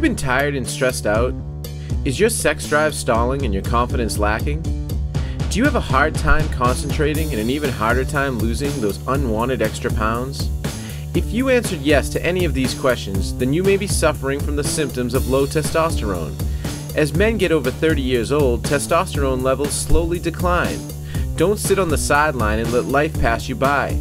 been tired and stressed out? Is your sex drive stalling and your confidence lacking? Do you have a hard time concentrating and an even harder time losing those unwanted extra pounds? If you answered yes to any of these questions, then you may be suffering from the symptoms of low testosterone. As men get over 30 years old, testosterone levels slowly decline. Don't sit on the sideline and let life pass you by.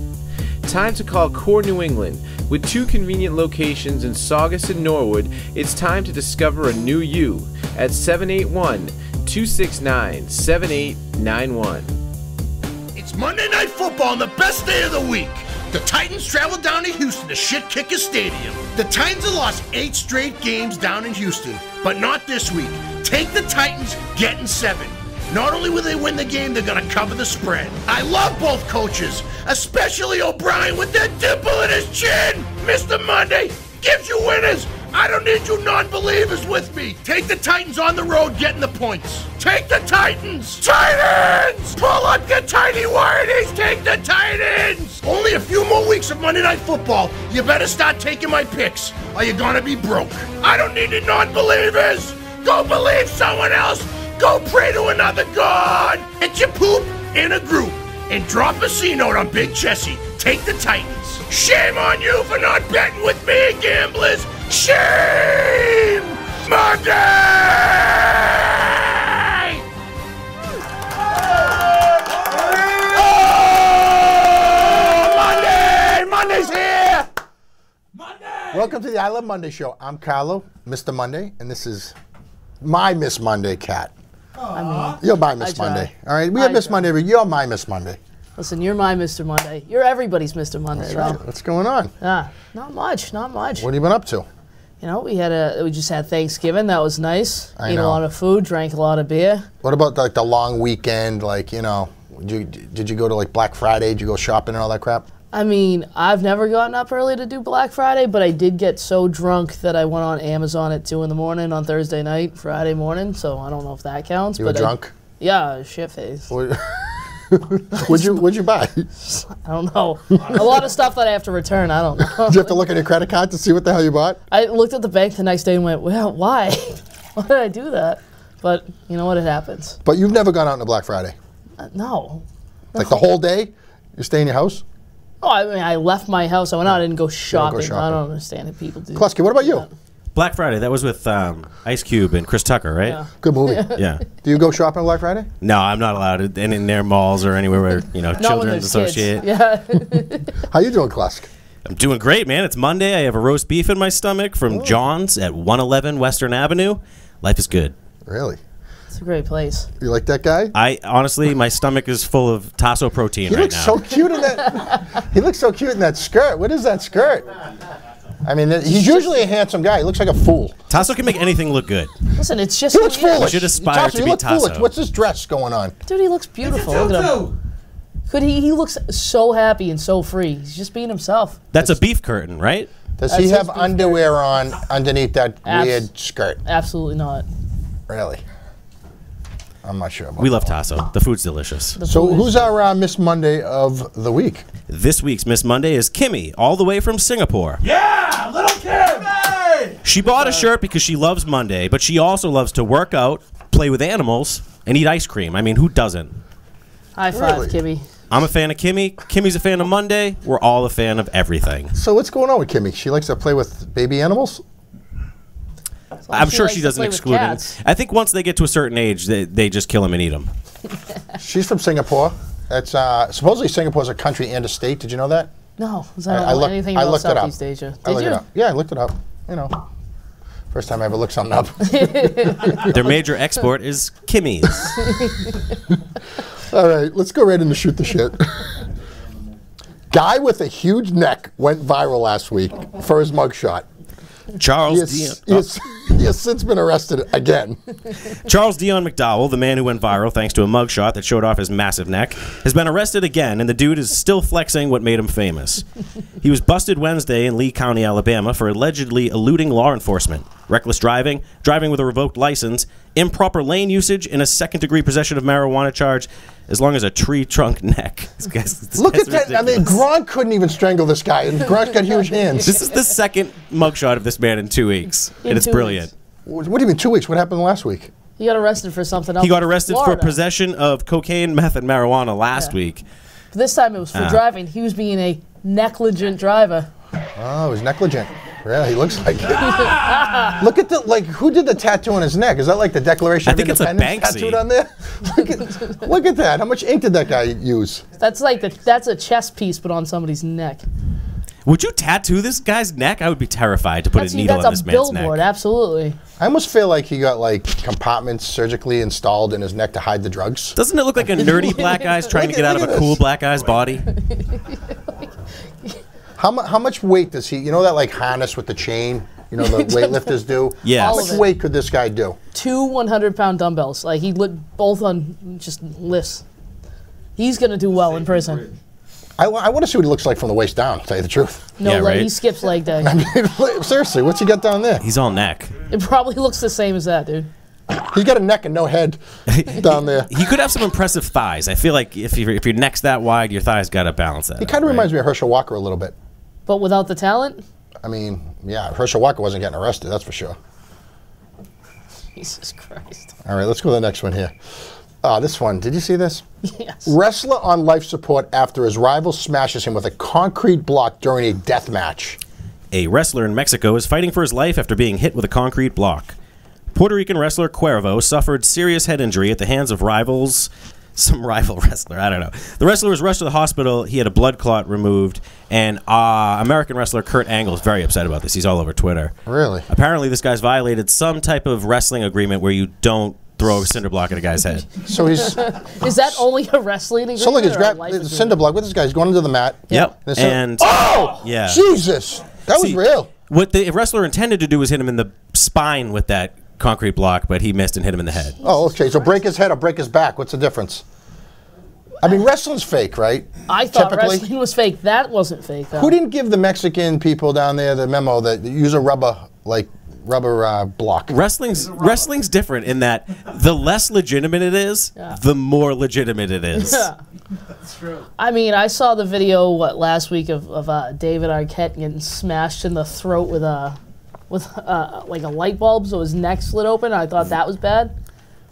Time to call Core New England. With 2 convenient locations in Saugus and Norwood, it's time to discover a new you at 781-269-7891. It's Monday Night Football on the best day of the week. The Titans travel down to Houston to shit-kick a stadium. The Titans have lost 8 straight games down in Houston, but not this week. Take the Titans, getting 7. Not only will they win the game, they're going to cover the spread. I love both coaches, especially O'Brien with that dimple in his chin. Mr. Monday gives you winners. I don't need you non-believers with me. Take the Titans on the road, getting the points. Take the Titans! Titans! Pull up your tiny whities, take the Titans! Only a few more weeks of Monday Night Football. You better start taking my picks, or you're gonna be broke. I don't need any non-believers. Go believe someone else. Go pray to another god. Get your poop in a group and drop a C note on Big Jesse. Take the Titans. Shame on you for not betting with me, gamblers. Shame! Monday! Oh! Monday! Monday's here! Monday! Welcome to the I Love Monday show. I'm Carlo, Mr. Monday, and this is my Miss Monday, Cat. I mean, you're my Miss Monday. All right, we have Miss Monday, but you're my Miss Monday. Listen, you're my Mr. Monday. You're everybody's Mr. Monday. That's right. What's going on? Not much, not much. What have you been up to? You know, we just had Thanksgiving. That was nice. Ate a lot of food, drank a lot of beer. What about like the long weekend? Like, you know, did you go to like Black Friday? Did you go shopping and all that crap? I mean, I've never gotten up early to do Black Friday, but I did get so drunk that I went on Amazon at 2 in the morning on Thursday night, Friday morning. So I don't know if that counts. You were drunk? Yeah, shit-faced. What'd you buy? I don't know. A lot of stuff that I have to return. I don't know. Did you have to look at your credit card to see what the hell you bought? I looked at the bank the next day and went, well, why? Why did I do that? But you know what? It happens. But you've never gone out on a Black Friday? No. Like the whole day? You stay in your house? Oh, I mean, I left my house. I went out. I didn't go shopping. I don't understand if people do. Klusky, what about you? Black Friday. That was with Ice Cube and Chris Tucker, right? Yeah. Good movie. Yeah. Do you go shopping on Black Friday? No, I'm not allowed in their malls or anywhere where children associate. Yeah. How you doing, Klusk? I'm doing great, man. It's Monday. I have a roast beef in my stomach from John's at 111 Western Avenue. Life is good. Really? It's a great place. You like that guy? Honestly, my stomach is full of tasso protein right now. He looks so cute in that. He looks so cute in that skirt. What is that skirt? I mean, he's usually a handsome guy. He looks like a fool. Tasso can make anything look good. Listen, it's just... He looks foolish. You should aspire to be Tasso. Foolish. What's this dress going on? Dude, he looks beautiful. Look at him. He looks so happy and so free. He's just being himself. That's a beef curtain, right? Does he have underwear on underneath that weird skirt? Absolutely not. Really? I'm not sure about We love Tasso. The food's delicious. So who's our Miss Monday of the week? This week's Miss Monday is Kimmy, all the way from Singapore. Yeah, little Kim! Hey! She bought a shirt because she loves Monday, but she also loves to work out, play with animals, and eat ice cream. I mean, who doesn't? High five, Kimmy. I'm a fan of Kimmy. Kimmy's a fan of Monday. We're all a fan of everything. So what's going on with Kimmy? She likes to play with baby animals? I'm sure she doesn't exclude them. I think once they get to a certain age, they just kill them and eat them. She's from Singapore. That's supposedly Singapore's a country and a state. Did you know that? No, I don't know anything about Southeast Asia. Did you? Yeah, I looked it up. You know, first time I ever looked something up. Their major export is Kimmy's. All right, let's go right into shoot the shit. Guy with a huge neck went viral last week for his mugshot. He has since been arrested again. Charles Dion McDowell, the man who went viral thanks to a mugshot that showed off his massive neck, has been arrested again, and the dude is still flexing what made him famous. He was busted Wednesday in Lee County, Alabama for allegedly eluding law enforcement, reckless driving, driving with a revoked license, improper lane usage, and a second-degree possession of marijuana charge, as long as a tree trunk neck. Look at that. Ridiculous. I mean, Gronk couldn't even strangle this guy, and Gronk's got huge hands. This is the second mugshot of this man in 2 weeks, and it's brilliant. What do you mean 2 weeks? What happened last week? He got arrested for something else. He got arrested for Florida. possession of cocaine, meth, and marijuana last week. This time it was for driving. He was being a negligent driver. Oh, he's negligent. Yeah, he looks like it. Look at the, who did the tattoo on his neck? Is that like the Declaration of Independence tattooed on there? Look at that. How much ink did that guy use? That's that's a chess piece put on somebody's neck. Would you tattoo this guy's neck? I would be terrified to put a needle on this man's neck. That's a billboard, absolutely. I almost feel like he got compartments surgically installed in his neck to hide the drugs. Doesn't it look like a nerdy black guy's trying to get out of a cool black guy's body? How much weight does he, that harness with the chain, the weightlifters do? Yeah. How much weight could this guy do? 2 100-pound dumbbells. He lit both on just lifts. He's going to do well in prison. I want to see what he looks like from the waist down, to tell you the truth. No, Yeah, right? he skips leg day. I mean, seriously, what's he got down there? He's all neck. It probably looks the same as that, dude. He's got a neck and no head down there. He could have some impressive thighs. I feel like if your neck's that wide, your thighs got to balance that. He kind of reminds me of Herschel Walker a little bit. But without the talent? I mean, yeah, Herschel Walker wasn't getting arrested, that's for sure. Jesus Christ. All right, let's go to the next one here. This one, did you see this? Yes. Wrestler on life support after his rival smashes him with a concrete block during a death match. A wrestler in Mexico is fighting for his life after being hit with a concrete block. Puerto Rican wrestler Cuervo suffered serious head injury at the hands of some rival wrestler, I don't know. The wrestler was rushed to the hospital. He had a blood clot removed, and American wrestler Kurt Angle is very upset about this. He's all over Twitter. Really? Apparently, this guy's violated some type of wrestling agreement where you don't throw a cinder block at a guy's head. So he's... Is that only a wrestling agreement? So look, he's or a grabbed life the agreement? cinder block with this guy. He's going into the mat. Yep. And oh! Yeah. Jesus! That was See, real. What the wrestler intended to do was hit him in the spine with that concrete block, but he missed and hit him in the head. Oh, okay. So break his head or break his back. What's the difference? I mean, wrestling's fake, right? I thought Typically. wrestling was fake. That wasn't fake, though. Who didn't give the Mexican people down there the memo that use a rubber block? Wrestling's different in that the less legitimate it is, the more legitimate it is. Yeah. That's true. I mean, I saw the video, last week of David Arquette getting smashed in the throat with a light bulb, so his neck slid open. I thought that was bad.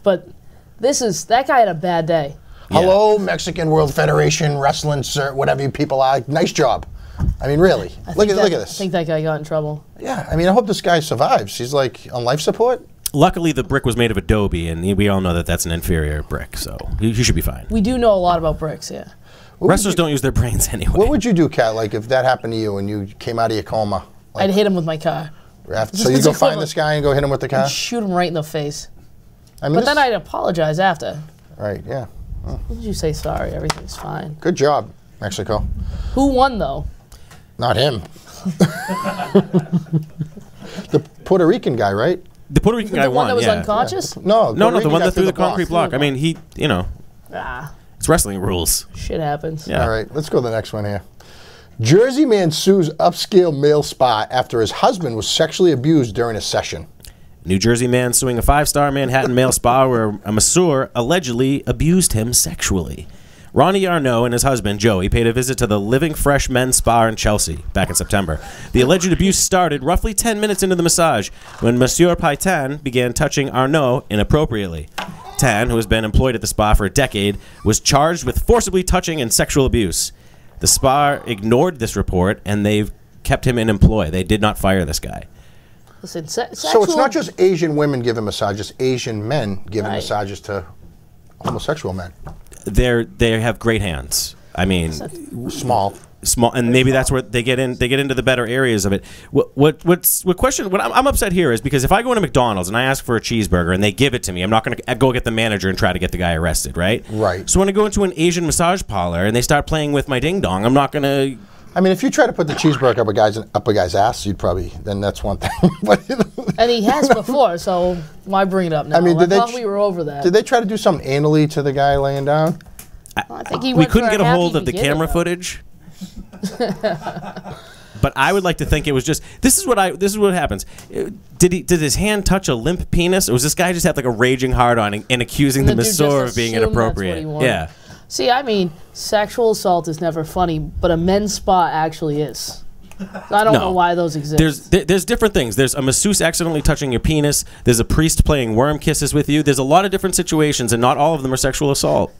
But that guy had a bad day. Yeah. Hello, Mexican World Federation Wrestling, sir, whatever you people are. Nice job. I mean, really. Look at this. I think that guy got in trouble. Yeah, I mean, I hope this guy survives. He's on life support. Luckily, the brick was made of adobe, and we all know that that's an inferior brick, so he should be fine. We do know a lot about bricks, yeah. Wrestlers don't use their brains anyway. What would you do, Kat, if that happened to you and you came out of your coma? I'd hit him with my car. So you go find this guy and go hit him with the car? I'd shoot him right in the face. I mean, but then I'd apologize after. Right, yeah. Why did you say sorry? Everything's fine. Good job, Mexico. Who won, though? Not him. The Puerto Rican guy, right? The Puerto Rican guy the one won, that was yeah. unconscious? No, the one that threw the concrete block. I mean, Ah, it's wrestling rules. shit happens. Yeah. All right, let's go to the next one here. Jersey man sues upscale male spa after his husband was sexually abused during a session. New Jersey man suing a 5-star Manhattan male spa where a masseur allegedly abused him sexually. Ronnie Arnault and his husband, Joey, paid a visit to the Living Fresh Men's Spa in Chelsea back in September. The alleged abuse started roughly 10 minutes into the massage when Monsieur Paitan began touching Arnault inappropriately. Tan, who has been employed at the spa for a decade, was charged with forcibly touching and sexual abuse. The spa ignored this report, and they've kept him in employ. They did not fire this guy. Listen, So it's not just Asian women giving massages, Asian men giving massages to homosexual men. They have great hands. I mean, small, and maybe that's where they get in. They get into the better areas of it. What I'm upset here is because if I go into McDonald's and I ask for a cheeseburger and they give it to me, I'm not going to go get the manager and try to get the guy arrested, right? Right. So when I go into an Asian massage parlor and they start playing with my ding dong, I'm not going to. I mean, if you try to put the cheeseburger up a guy's ass, you'd probably, then that's one thing. And he has before, so why bring it up now? I mean, I thought we were over that. Did they try to do something anally to the guy laying down? I think he we went couldn't for get a happy hold of the beginning, camera though. footage. But I would like to think it was just this is what happens. Did his hand touch a limp penis, or was this guy just have like a raging hard on and accusing the dude just masseur of being assumed that's what inappropriate? he wanted. Yeah. See, I mean, sexual assault is never funny, but a men's spa actually is. I don't know why those exist. There's different things. There's a masseuse accidentally touching your penis. There's a priest playing worm kisses with you. There's a lot of different situations, and not all of them are sexual assault.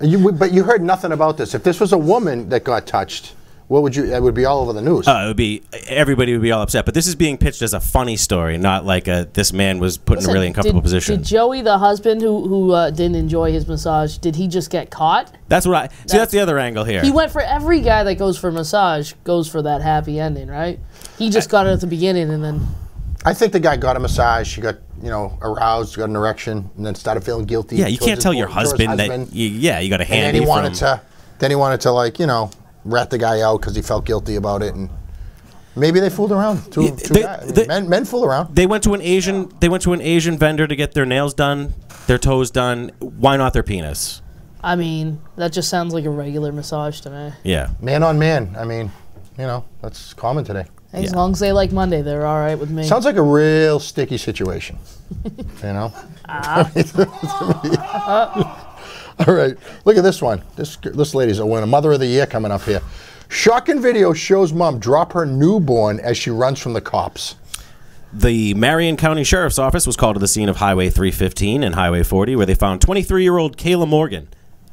But you heard nothing about this. If this was a woman that got touched, what would you? It would be all over the news. It would be, everybody would be all upset. But this is being pitched as a funny story, not like this man was put in a really uncomfortable position. Did Joey, the husband who didn't enjoy his massage, did he just get caught? That's what I see. That's the other angle here. He went for every guy that goes for massage goes for that happy ending, right? He just got it at the beginning and then. I think the guy got a massage. He got aroused, got an erection, and then started feeling guilty. Yeah, you can't tell your husband that. You got a handy. And then he wanted to like rat the guy out because he felt guilty about it, and maybe they fooled around. Two guys. Men fool around. They went to an Asian vendor to get their nails done, their toes done. Why not their penis? I mean, that just sounds like a regular massage to me. Yeah. Man on man. I mean, that's common today. As long as they like Monday, they're all right with me. Sounds like a real sticky situation. All right, look at this one. This lady's a winner. Mother of the Year coming up here. Shocking video shows mom drop her newborn as she runs from the cops. The Marion County Sheriff's Office was called to the scene of Highway 315 and Highway 40, where they found 23-year-old Kayla Morgan.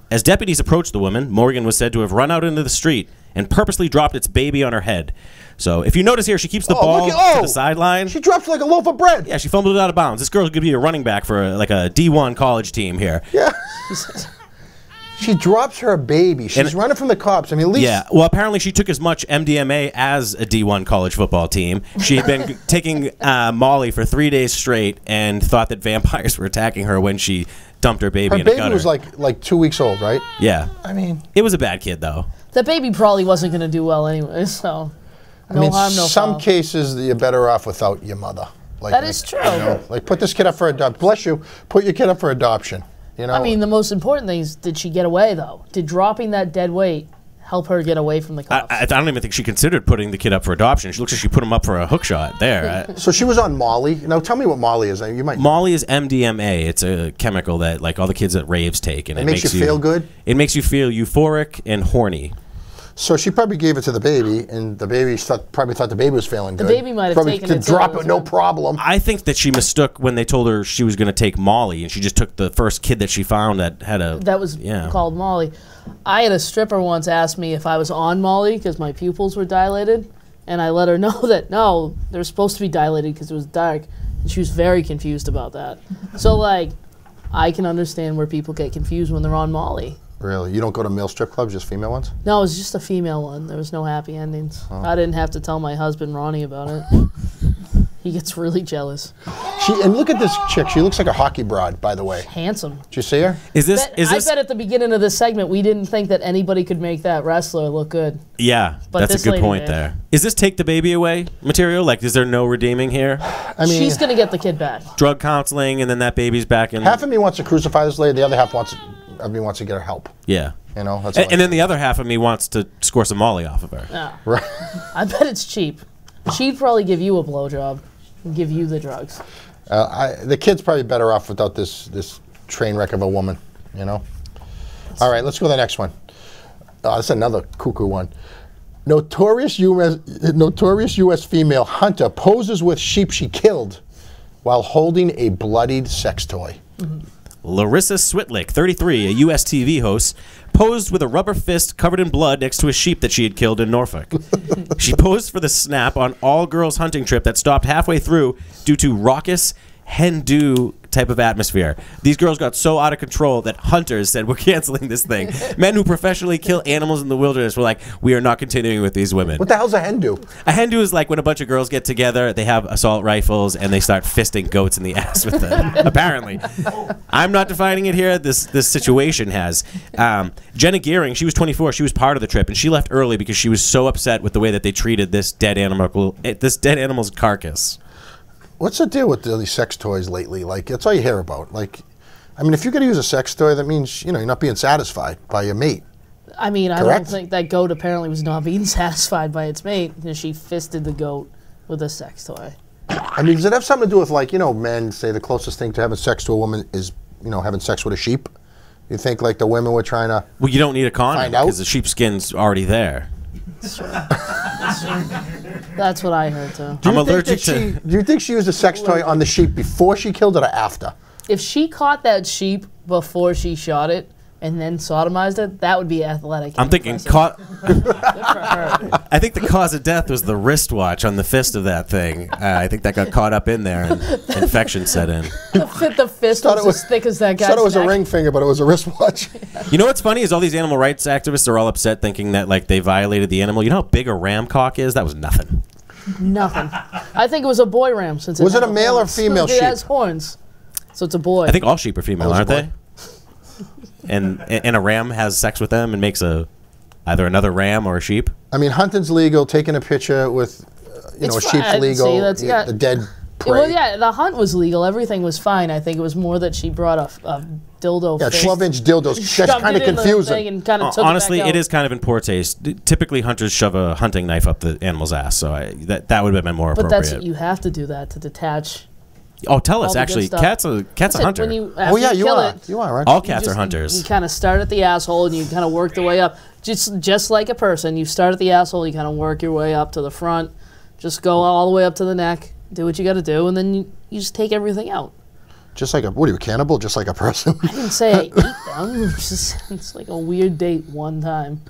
As deputies approached the woman, Morgan was said to have run out into the street and purposely dropped its baby on her head. So if you notice here, she keeps the ball to the sideline. She drops like a loaf of bread. Yeah, she fumbled it out of bounds. This girl could be a running back for like a D1 college team here. Yeah. She drops her baby. She's running from the cops. I mean, at least... Yeah, well, apparently she took as much MDMA as a D1 college football team. She had been taking Molly for 3 days straight and thought that vampires were attacking her when she dumped her baby in a gutter. Her baby was like 2 weeks old, right? Yeah. I mean... It was a bad kid, though. The baby probably wasn't going to do well anyway, so... No harm, no foul. Some cases, you're better off without your mother. That is true. Like, put this kid up for adoption. Bless you. Put your kid up for adoption. I mean, the most important thing is, did she get away, though? Did dropping that dead weight help her get away from the cops? I don't even think she considered putting the kid up for adoption. She looks like she put him up for a hook shot there. So she was on Molly. Now, tell me what Molly is. Molly is MDMA. It's a chemical that, like, all the kids at raves take. And it makes you feel good? It makes you feel euphoric and horny. So she probably gave it to the baby, and the baby probably thought the baby was feeling good. The baby might have taken it. Could drop it, no problem. I think that she mistook when they told her she was going to take Molly, and she just took the first kid that she found that had called Molly. I had a stripper once ask me if I was on Molly because my pupils were dilated, and I let her know that no, they're supposed to be dilated because it was dark, and she was very confused about that. So like, I can understand where people get confused when they're on Molly. Really? You don't go to male strip clubs, just female ones? No, it was just a female one. There was no happy endings. Oh. I didn't have to tell my husband, Ronnie, about it. He gets really jealous. And look at this chick. She looks like a hockey broad, by the way. Handsome. Did you see her? I bet at the beginning of this segment we didn't think that anybody could make that wrestler look good. Yeah, but that's a good point there. Is this take the baby away material? Like, is there no redeeming here? I mean, she's going to get the kid back. Drug counseling, and then that baby's back in. Half of me wants to crucify this lady. The other half wants to get her help. Yeah. That's and then the other half of me wants to score some Molly off of her. Yeah. Right. I bet it's cheap. She'd probably give you a blowjob and give you the drugs. The kid's probably better off without this train wreck of a woman, All right, let's go to the next one. That's another cuckoo one. Notorious U.S. female hunter poses with sheep she killed while holding a bloodied sex toy. Mm-hmm. Larissa Switlick, 33, a U.S. TV host, posed with a rubber fist covered in blood next to a sheep that she had killed in Norfolk. She posed for the snap on all-girls hunting trip that stopped halfway through due to raucous hen-do type of atmosphere. These girls got so out of control that hunters said, we're canceling this thing. Men who professionally kill animals in the wilderness were like, we are not continuing with these women. What the hell's a hen-do? A hen-do is like when a bunch of girls get together, they have assault rifles, and they start fisting goats in the ass with them, apparently. I'm not defining it here. This situation has. Jenna Gearing, she was 24. She was part of the trip, and she left early because she was so upset with the way that they treated this dead animal's carcass. What's the deal with these sex toys lately? Like, that's all you hear about. Like, I mean, if you're going to use a sex toy, that means, you're not being satisfied by your mate. I mean, correct? I don't think that goat apparently was not being satisfied by its mate. She fisted the goat with a sex toy. I mean, does it have something to do with, like, men say the closest thing to having sex to a woman is, having sex with a sheep? You think, like, the women were trying to Well, you don't need a condom because the sheepskin's already there. That's what I heard too. I'm allergic to. Do you think she used a sex toy on the sheep before she killed it or after? If she caught that sheep before she shot it and then sodomized it, that would be athletic. I'm thinking caught. I think the cause of death was the wristwatch on the fist of that thing. I think that got caught up in there and infection set in. The fist was as thick as that guy's thought it was neck. a ring finger, but it was a wristwatch. You know what's funny is all these animal rights activists are all upset thinking that like they violated the animal. You know how big a ram cock is? That was nothing. Nothing. I think it was a boy ram since Was it a has male or horns. female It sheep? has horns. So it's a boy. I think all sheep are female, Oh, aren't it's a they? And a ram has sex with them and makes either another ram or a sheep. I mean, hunting's legal. Taking a picture with, a sheep's legal. See, the dead prey. Well, yeah, the hunt was legal. Everything was fine. I think it was more that she brought a dildo. Yeah, fist, 12-inch dildos. That's shoved kind of it in the confusing. thing and kind of took Honestly, it back it out. is kind of in poor taste. Typically, hunters shove a hunting knife up the animal's ass, so that would have been more But appropriate. you have to do that to detach. Oh, tell all us, the actually, good stuff. cat's a hunter. When you, Oh, yeah, you kill are. it, You are, right? All cats you are hunters. You kind of start at the asshole and you kind of work the way up. Just like a person, you start at the asshole, you kind of work your way up to the front. Just go all the way up to the neck. Do what you got to do, and then you just take everything out. Just like what are you, a cannibal? Just like a person? I didn't say I ate them. It's like a weird date one time.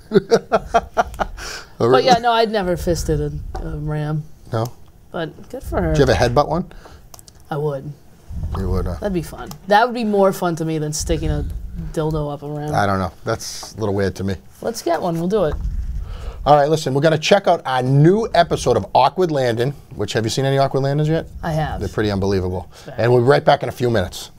But yeah, no, I'd never fisted a ram. No? But good for her. Did you ever headbutt one? I would. You would. That'd be fun. That would be more fun to me than sticking a dildo up a ram. I don't know. That's a little weird to me. Let's get one. We'll do it. All right, listen, we're going to check out our new episode of Awkward Landing, which, have you seen any Awkward Landings yet? I have. They're pretty unbelievable. And we'll be right back in a few minutes.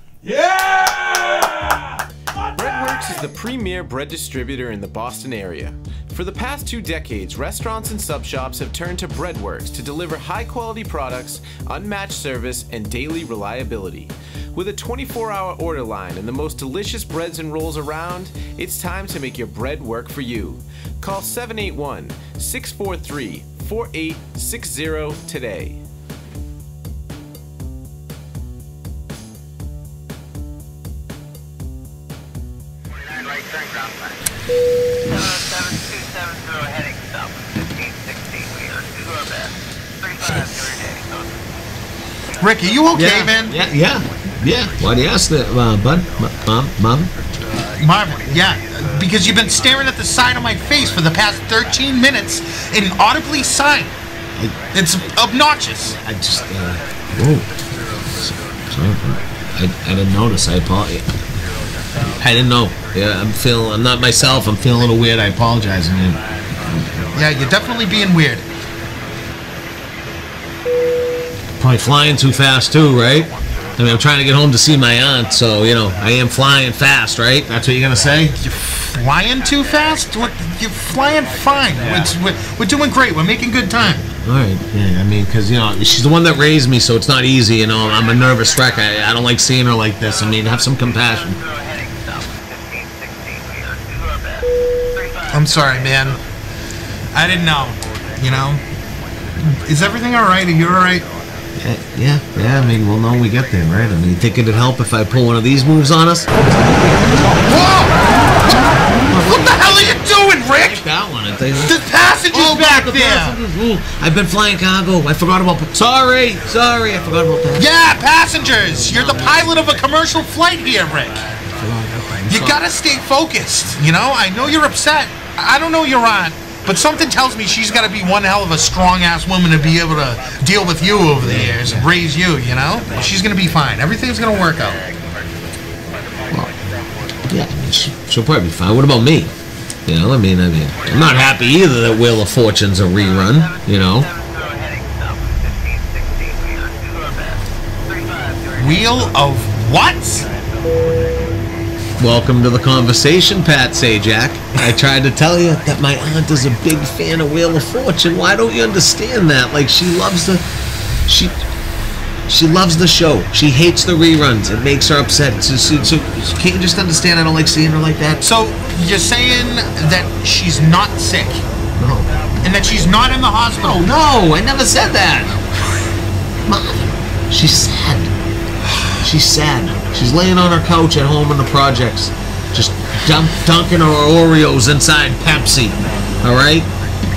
Breadworks is the premier bread distributor in the Boston area. For the past 2 decades, restaurants and sub shops have turned to Breadworks to deliver high-quality products, unmatched service, and daily reliability. With a 24-hour order line and the most delicious breads and rolls around, it's time to make your bread work for you. Call 781-643-4860 today. Rick, are you okay, man? Yeah. Why do you ask that, bud? Mom? Marvin, yeah, because you've been staring at the side of my face for the past 13 minutes and audibly sighing. It's obnoxious. I just, whoa. Sorry. I didn't notice. I apologize. I didn't know. Yeah, I'm not myself. I'm feeling a little weird. I apologize, man. Yeah, you're definitely being weird. Probably flying too fast, too, right? I mean, I'm trying to get home to see my aunt, so, I am flying fast, right? That's what you're going to say? You're flying too fast? You're flying fine. Yeah. We're doing great. We're making good time. All right. Yeah, I mean, because, she's the one that raised me, so it's not easy, I'm a nervous wreck. I don't like seeing her like this. I mean, have some compassion. I'm sorry, man. I didn't know, Is everything all right? Are you all right? Yeah, I mean, we'll know when we get there, right? I mean, you think it'd help if I pull one of these moves on us? Whoa! What the hell are you doing, Rick? That one, I think. The passengers back there! I've been flying cargo. I forgot about... Sorry, I forgot about that. Yeah, passengers! You're the pilot of a commercial flight here, Rick. You gotta stay focused, I know you're upset. I don't know you're on. But something tells me she's got to be one hell of a strong-ass woman to be able to deal with you over the years and raise you, She's going to be fine. Everything's going to work out. Well, yeah, I mean, she'll probably be fine. What about me? I mean, I'm not happy either that Wheel of Fortune's a rerun, Wheel of what? Welcome to the conversation, Pat Sajak. I tried to tell you that my aunt is a big fan of Wheel of Fortune. Why don't you understand that? Like, she loves the show. She hates the reruns. It makes her upset. So can't you just understand I don't like seeing her like that? So you're saying that she's not sick? No. And that she's not in the hospital? No, I never said that. Mom, she's sad. She's sad. She's laying on her couch at home in the projects, just dunking her Oreos inside Pepsi. All right?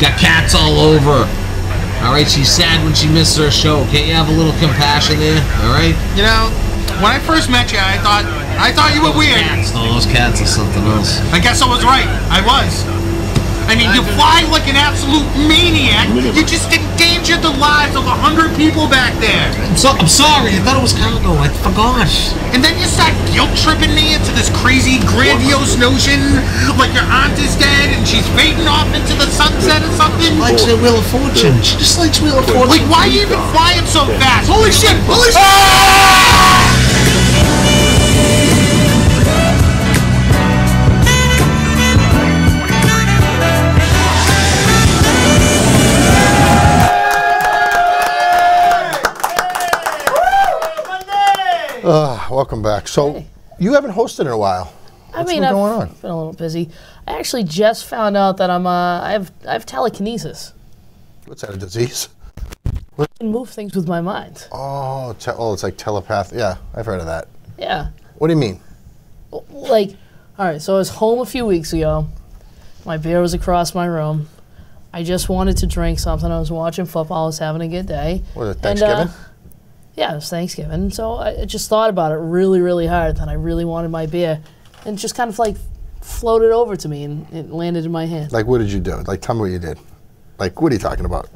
Got cats all over. All right, she's sad when she misses her show. Can't you have a little compassion there? All right. You know, when I first met you, I thought you were weird. Cats, no, those cats are something else. I guess I was right. I was. I mean, you fly like an absolute maniac. You just endangered the lives of 100 people back there. I'm sorry. I thought it was cargo. I forgot. And then you start guilt-tripping me into this crazy, grandiose notion like your aunt is dead and she's fading off into the sunset or something. She likes the Wheel of Fortune. She just likes Wheel of Fortune. Like, why are you even flying so fast? Holy shit! Holy shit! Welcome back. So, you haven't hosted in a while. What's been going on? I've been a little busy. I actually just found out that I have telekinesis. What's that, a disease? I can move things with my mind. Oh, it's like telepathy. Yeah, I've heard of that. Yeah. What do you mean? Like, all right, so I was home a few weeks ago. My beer was across my room. I just wanted to drink something. I was watching football. I was having a good day. Was it Thanksgiving? Yeah, it was Thanksgiving. So I just thought about it really, really hard. That I really wanted my beer. And it just kind of like floated over to me and it landed in my hand. Like, what did you do? Like, tell me what you did. Like, what are you talking about?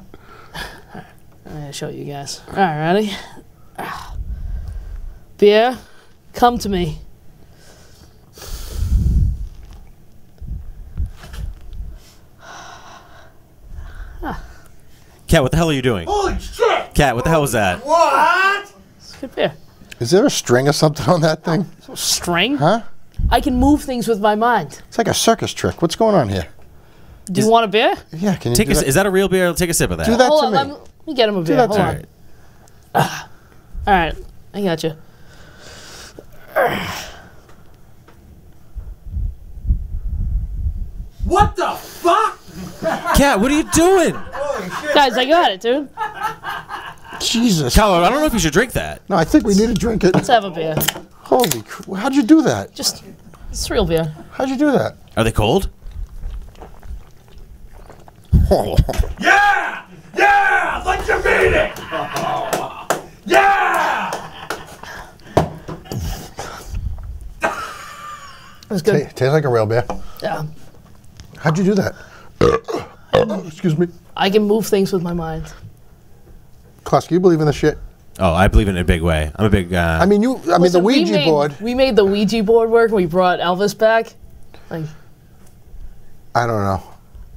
I'm going to show you guys. All right, ready? Beer, come to me. Cat, what the hell are you doing? Holy shit! Cat, what the hell was that? What? It's good beer. Is there a string or something on that thing? String? Huh? I can move things with my mind. It's like a circus trick. What's going on here? Do you want a beer? Yeah, can you Take do that? Is that a real beer? Take a sip of that. Do that Hold to on, me. let me get him a beer. that Hold to on. me. All right, I got you. What the fuck? Cat, what are you doing? Guys, I got it, dude. Jesus. Cal, I don't know if you should drink that. No, I think we need to drink it. Let's have a beer. Holy how'd you do that? It's real beer. How'd you do that? Are they cold? Oh. Yeah! Yeah! Like you mean it! Yeah! It was good. Tastes like a real beer. Yeah. How'd you do that? Excuse me. I can move things with my mind. Klaus, you believe in this shit? Oh, I believe in it in a big way. I'm a big. I mean, the Listen, Ouija board. We made the Ouija board work. We brought Elvis back. Like, I don't know.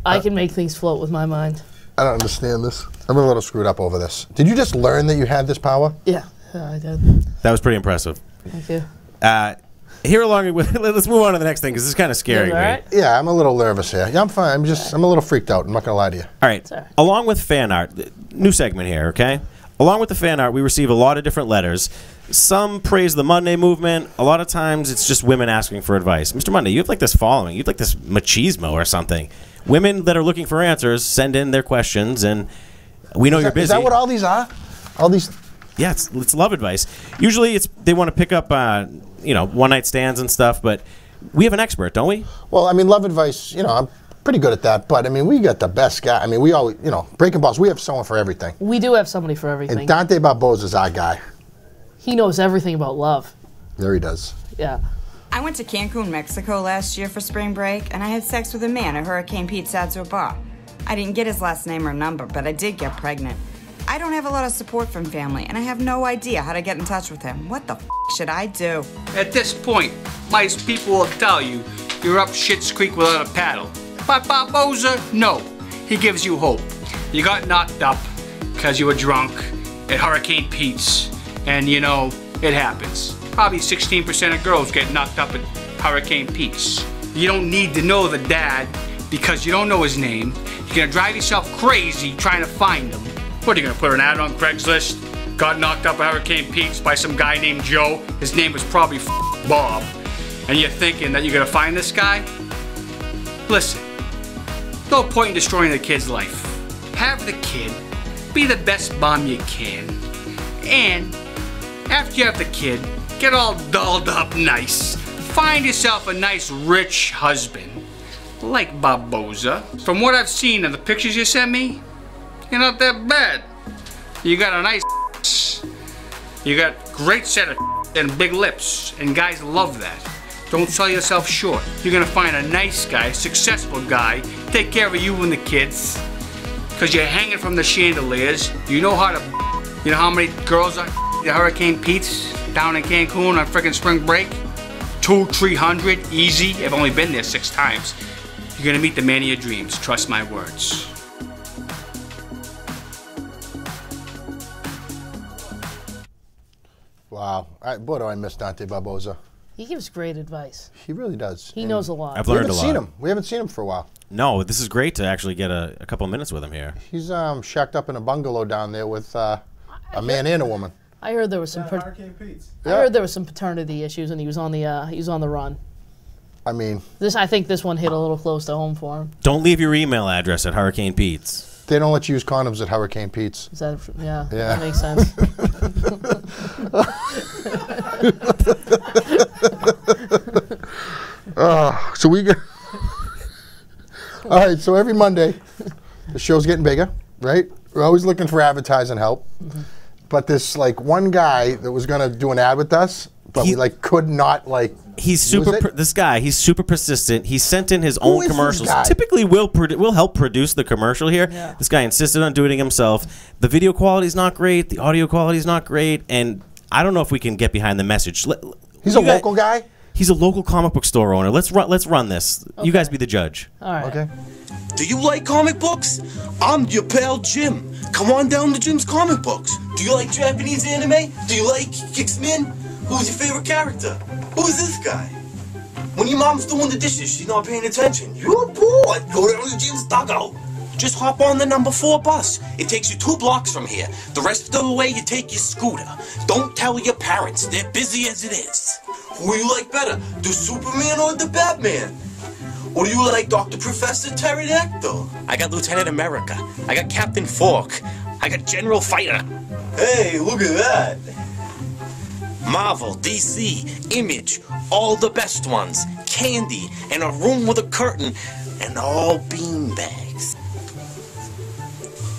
I can make things float with my mind. I don't understand this. I'm a little screwed up over this. Did you just learn that you had this power? Yeah, I did. That was pretty impressive. Thank you. Here along with, let's move on to the next thing because this is kind of scary. You all right? Yeah, I'm a little nervous here. Yeah, I'm fine. I'm a little freaked out. I'm not gonna lie to you. All right. Sorry. Along with fan art, new segment here, okay? Along with the fan art, we receive a lot of different letters. Some praise the Monday movement. A lot of times, it's just women asking for advice. Mr. Monday, you have like this following. You have like this machismo or something. Women that are looking for answers send in their questions, and we know you're busy. Is that what all these are? All these? Yeah, it's love advice. Usually, they want to pick up, one night stands and stuff. But we have an expert, don't we? Well, I mean, love advice. I'm pretty good at that. But I mean, we got the best guy. I mean, we always, Breaking Balls. We have someone for everything. We do have somebody for everything. And Dante Barbosa is our guy. He knows everything about love. There he does. Yeah. I went to Cancun, Mexico last year for spring break, and I had sex with a man at Hurricane Pete's Outdoor Bar. I didn't get his last name or number, but I did get pregnant. I don't have a lot of support from family, and I have no idea how to get in touch with him. What the f should I do? At this point, most people will tell you you're up Schitt's Creek without a paddle. But Barbosa, no. He gives you hope. You got knocked up because you were drunk at Hurricane Pete's, and it happens. Probably 16% of girls get knocked up at Hurricane Pete's. You don't need to know the dad because you don't know his name. You're gonna drive yourself crazy trying to find him. What, are you gonna put an ad on Craigslist? Got knocked up at Hurricane Pete's by some guy named Joe. His name was probably Bob. And you're thinking that you're gonna find this guy? Listen, no point in destroying the kid's life. Have the kid, be the best mom you can, and after you have the kid, get all dolled up nice. Find yourself a nice rich husband. like Barboza. From what I've seen in the pictures you sent me, you're not that bad. You got a nice you got great set of and big lips, and guys love that. Don't sell yourself short. You're gonna find a nice guy, successful guy, take care of you and the kids, because you're hanging from the chandeliers. You know how many girls are the Hurricane Pete's down in Cancun on frickin' spring break? 200-300, easy. I've only been there 6 times. You're gonna meet the man of your dreams, trust my words. Wow. Boy, do I miss Dante Barboza. He gives great advice. He really does. He knows a lot. I've learned a lot. We haven't seen him for a while. No, this is great to actually get a couple minutes with him here. He's shacked up in a bungalow down there with a man and a woman. I heard there was some. Hurricane Pete's. I heard there was some paternity issues, and he was on the run. I mean, I think this one hit a little close to home for him. Don't leave your email address at Hurricane Pete's. They don't let you use condoms at Hurricane Pete's. Is that, yeah, Yeah. that makes sense. So we get. All right, so every Monday, the show's getting bigger, right? We're always looking for advertising help. Mm-hmm. But this one guy that was going to do an ad with us, but we could not He's super. This guy, he's super persistent. He sent in his own is this commercials. guy? Typically, will help produce the commercial here. Yeah. This guy insisted on doing it himself. The video quality is not great. The audio quality is not great, and I don't know if we can get behind the message. He's a local guy. He's a local comic book store owner. Let's run this. Okay. You guys be the judge. All right. Okay. Do you like comic books? I'm your pal Jim. Come on down to Jim's Comic Books. Do you like Japanese anime? Do you like X-Men? Who's your favorite character? Who's this guy? When your mom's doing the dishes, she's not paying attention. You're bored. Go down to Jim's dugout. Just hop on the number 4 bus. It takes you 2 blocks from here. The rest of the way, you take your scooter. Don't tell your parents. They're busy as it is. Who do you like better, the Superman or the Batman? Or do you like Dr. Professor Pterodactyl? I got Lieutenant America. I got Captain Fork. I got General Fighter. Hey, look at that. Marvel, DC, Image, all the best ones. Candy, and a room with a curtain, and all beanbags.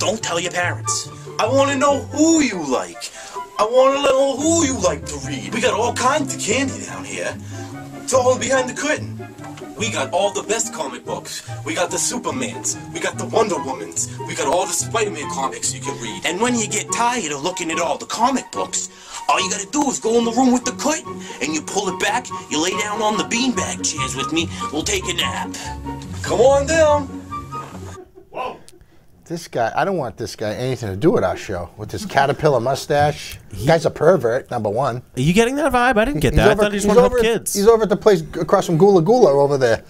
Don't tell your parents. I want to know who you like. I want to know who you like to read. We got all kinds of candy down here. It's all behind the curtain. We got all the best comic books. We got the Supermans. We got the Wonder Womans. We got all the Spider-Man comics you can read. And when you get tired of looking at all the comic books, all you gotta do is go in the room with the curtain, and you pull it back, you lay down on the beanbag chairs with me, we'll take a nap. Come on down. Whoa. This guy, I don't want this guy anything to do with our show. With his caterpillar mustache. Guy's a pervert, number 1. Are you getting that vibe? I didn't get that. I thought he just wanted to help kids. He's over at the place across from Gula Gula over there.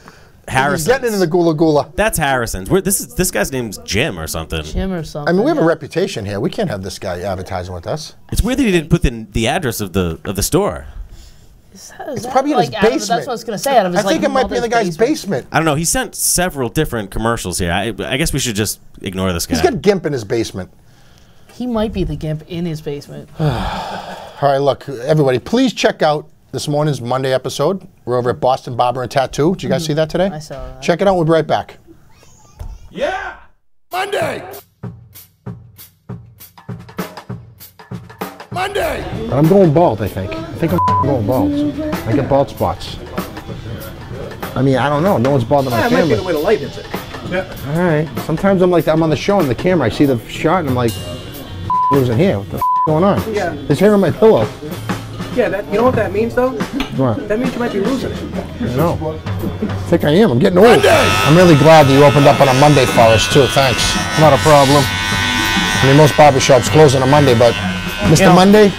Harrison's. He's getting into the Gula Gula. That's Harrison's. this guy's name's Jim or something. Jim or something. I mean, we have a reputation here. We can't have this guy advertising with us. It's weird that he didn't put the address of the store. It's probably in his basement. That's what I was going to say. Out of his, I think it might be in the guy's basement. I don't know. He sent several different commercials here. I guess we should just ignore this guy. He's got GIMP in his basement. He might be the GIMP in his basement. All right, look, everybody, please check out this morning's Monday episode. We're over at Boston Barber and Tattoo. Did you guys see that today? I saw that. Check it out. We'll be right back. Yeah! Monday! Monday! I'm going bald, I think. I think I'm going bald. I get bald spots. I mean, I don't know. No one's bald in my family. It might be the way the light hits it. Yeah. All right. Sometimes I'm like, I'm on the show on the camera. I see the shot and I'm like, who's in here? What the going on? Yeah. There's hair on my pillow. Yeah, you know what that means, though? What? That means you might be losing it. I know. I think I am. I'm getting old. Monday! I'm really glad that you opened up on a Monday for us, too. Thanks. Not a problem. I mean, most barbershops close on a Monday, but Mr. Monday,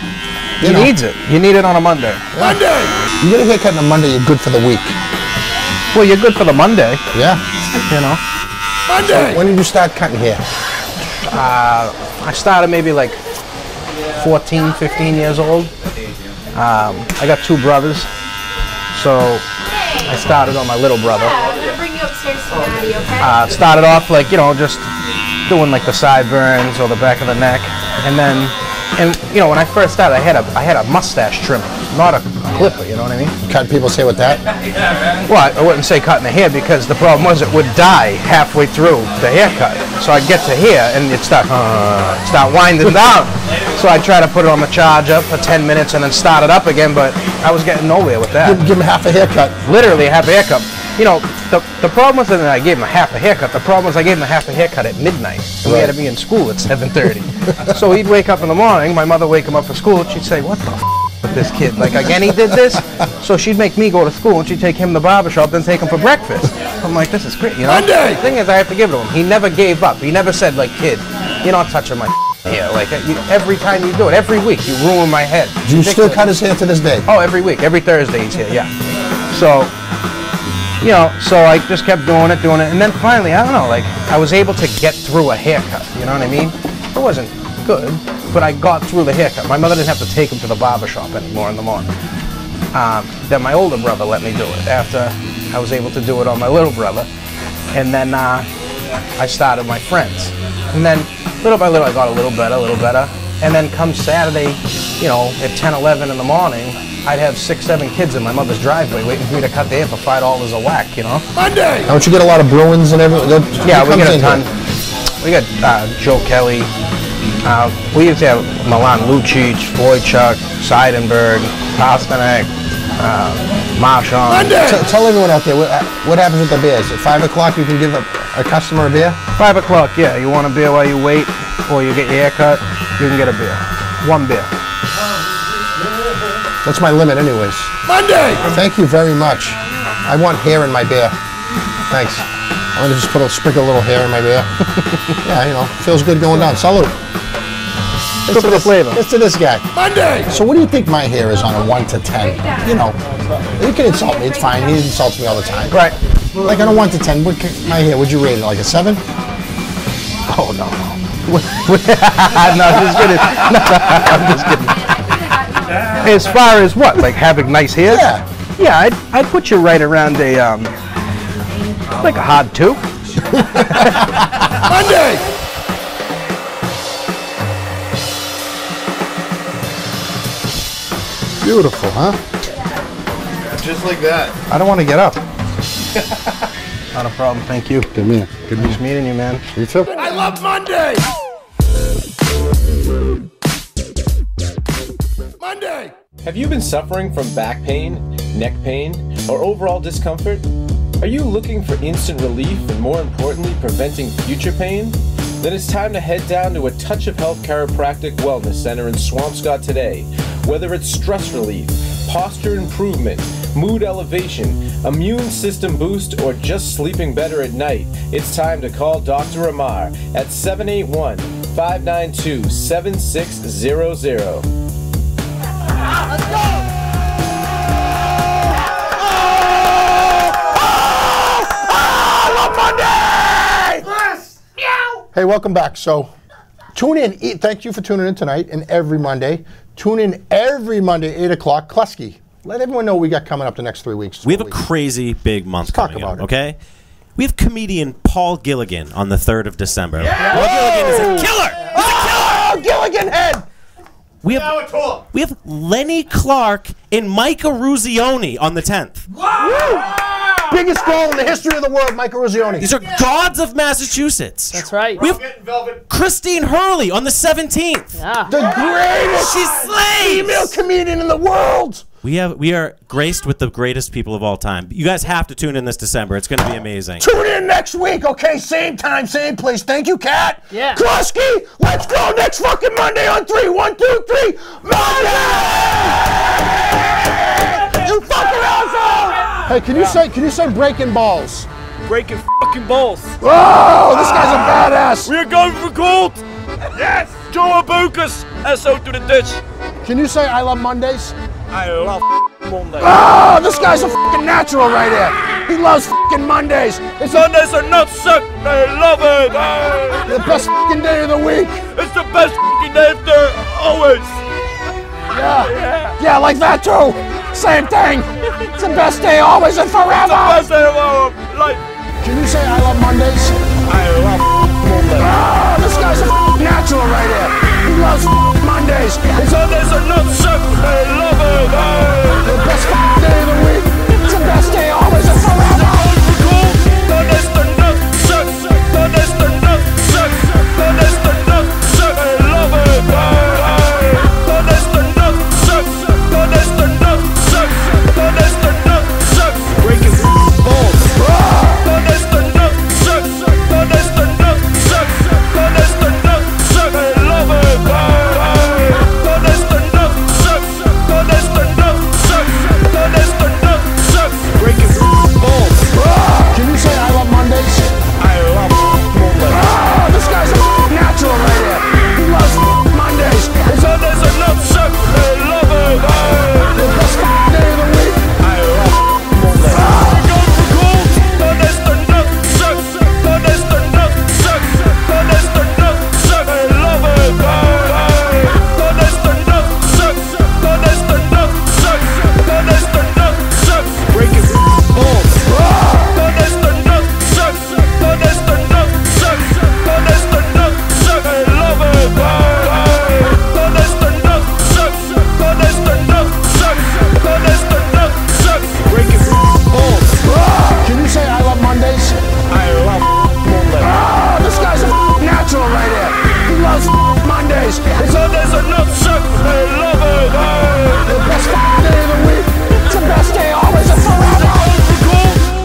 he needs it. You need it on a Monday. Monday! You get a haircut on a Monday, you're good for the week. Well, you're good for the Monday. Yeah. You know. Monday! So when did you start cutting hair? I started maybe like 14, 15 years old. I got 2 brothers, so I started on my little brother. I'm gonna bring you upstairs to Maddie, okay? Started off like, you know, just doing like the sideburns or the back of the neck, and then And you know, when I first started, I had a mustache trimmer, not a clipper. You know what I mean? Cut people say with that? Well, I wouldn't say cutting the hair because the problem was it would die halfway through the haircut. So I'd get to here and it'd start winding down. So I'd try to put it on the charger for 10 minutes and then start it up again, but I was getting nowhere with that. Give him half a haircut. Literally half a haircut. You know, the problem wasn't that I gave him a half a haircut. The problem was I gave him a half a haircut at midnight. And we had to be in school at 7:30. So he'd wake up in the morning, my mother would wake him up for school, and she'd say, what the f*** with this kid? Like, again, he did this? So she'd make me go to school, and she'd take him to the barbershop, then take him for breakfast. I'm like, this is great, you know? Monday! The thing is, I have to give it to him. He never gave up. He never said, like, kid, you're not touching my hair. Like, every time you do it, every week, you ruin my head. Do you still cut his hair to this day? Oh, every week. Every Thursday he's here, yeah. So, you know, so I just kept doing it, and then finally, I don't know, like, I was able to get through a haircut, you know what I mean? It wasn't good, but I got through the haircut. My mother didn't have to take him to the barbershop anymore in the morning. Then my older brother let me do it after I was able to do it on my little brother. And then I started my friends. And then little by little I got a little better. And then come Saturday, you know, at 10, 11 in the morning, I'd have 6, 7 kids in my mother's driveway waiting for me to cut their hair for $5 a whack, you know? Monday! Don't you get a lot of Bruins and everything? Yeah, we get a ton. We got Joe Kelly. We used to have Milan Lucic, Wojciech, Seidenberg, Pasternak, Marchand. Tell everyone out there, what happens with the beers? At 5 o'clock you can give a customer a beer? 5 o'clock, yeah. You want a beer while you wait, or you get your hair cut, you can get a beer. 1 beer. That's my limit anyways. Monday! Thank you very much. I want hair in my beer. Thanks. I'm going to just sprinkle a little hair in my beer. Yeah, you know, feels good going down. Salute. Good for the flavor. It's to this guy. Monday! So what do you think my hair is on a 1 to 10? You know, you can insult me, it's fine. He insults me all the time. Right. Like on a 1 to 10, my hair, would you rate it? Like a 7? Oh, no. No, just kidding. No, I'm just kidding. As far as what? Like having nice hair? Yeah. Yeah, I'd put you right around a, like a hard 2. Monday! Beautiful, huh? Just like that. I don't want to get up. Not a problem, thank you. Good man. Good Nice meeting you, man. You too. I love Monday! Monday! Have you been suffering from back pain, neck pain, or overall discomfort? Are you looking for instant relief and, more importantly, preventing future pain? Then it's time to head down to a Touch of Health Chiropractic Wellness Center in Swampscott today. Whether it's stress relief, posture improvement, mood elevation, immune system boost, or just sleeping better at night, it's time to call Dr. Amar at 781-592-7600. Let's go! Hey, welcome back. So, tune in. Thank you for tuning in tonight and every Monday. Tune in every Monday, 8 o'clock. Klusky, let everyone know what we got coming up the next 3 weeks. We have a crazy big month coming up, okay? We have comedian Paul Gilligan on the 3rd of December. Yeah. Paul Gilligan is a killer! He's a killer! Oh, Gilligan head! We have Lenny Clark and Mike Eruzione on the 10th. Wow. Biggest goal in the history of the world, Mike Eruzione. These are gods of Massachusetts. That's right. We have Christine Hurley on the 17th. Yeah. The greatest She slays! female comedian in the world. We are graced with the greatest people of all time. You guys have to tune in this December. It's going to be amazing. Tune in next week, okay? Same time, same place. Thank you, Kat. Yeah. Klusky, let's go next fucking Monday on 3. 1, 2, 3. Monday! You fucking awesome! Hey, can you say breaking balls? Breaking fucking balls. Oh, this guy's a badass. We're going for gold. Yes. Joe Abukas. SO to the ditch. Can you say I love Mondays? I love Mondays. Oh, this guy's a fucking natural right here. He loves fucking Mondays. Mondays are not suck. I love it. The best fucking day of the week. It's the best fucking day of the always. Yeah, like that too. Same thing. It's the best day always and forever. It's the best day of our life. Can you say I love Mondays? I love Mondays. Oh, this guy's a natural right here. He loves Mondays. Mondays. Sundays are not suck. I love it. The best day of the week. It's the best day always and forever. Sundays are not suck. Sundays are not suck. Sundays are not suck. I love it. Sundays are not suck. Sundays are not suck. Sundays are not suck. Breaking balls. Sundays are not suck. Sundays are not suck. Sundays are not suck. I love it. Sundays are not suck. Sundays are not suck. Sundays are not suck. Breaking balls. Can you say I love Mondays? I love Mondays. This guy's a natural right here. He loves Mondays. Sundays are not suck. I love it. The best day of the week. I love Mondays. Sundays are not suck. Sundays are not suck. Sundays are not suck. I love it. Sundays are not suck. Sundays are not suck. Sundays are not suck. Breaking balls. Sundays are not suck. Sundays are not suck. Sundays are not suck. I love it. Sundays are not suck. Sundays are not suck. Sundays are not suck. Breaking balls. Can you say I love Mondays? I love Mondays. This guy's a natural right here. He loves Mondays. Sundays are not suck. I love it. The best day of the week. It's the best day always and forever.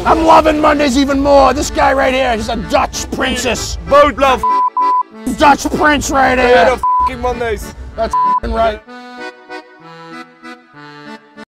I'm loving Mondays even more. This guy right here, he's a Dutch princess. Both love Dutch prince right here. f***ing Mondays. That's right.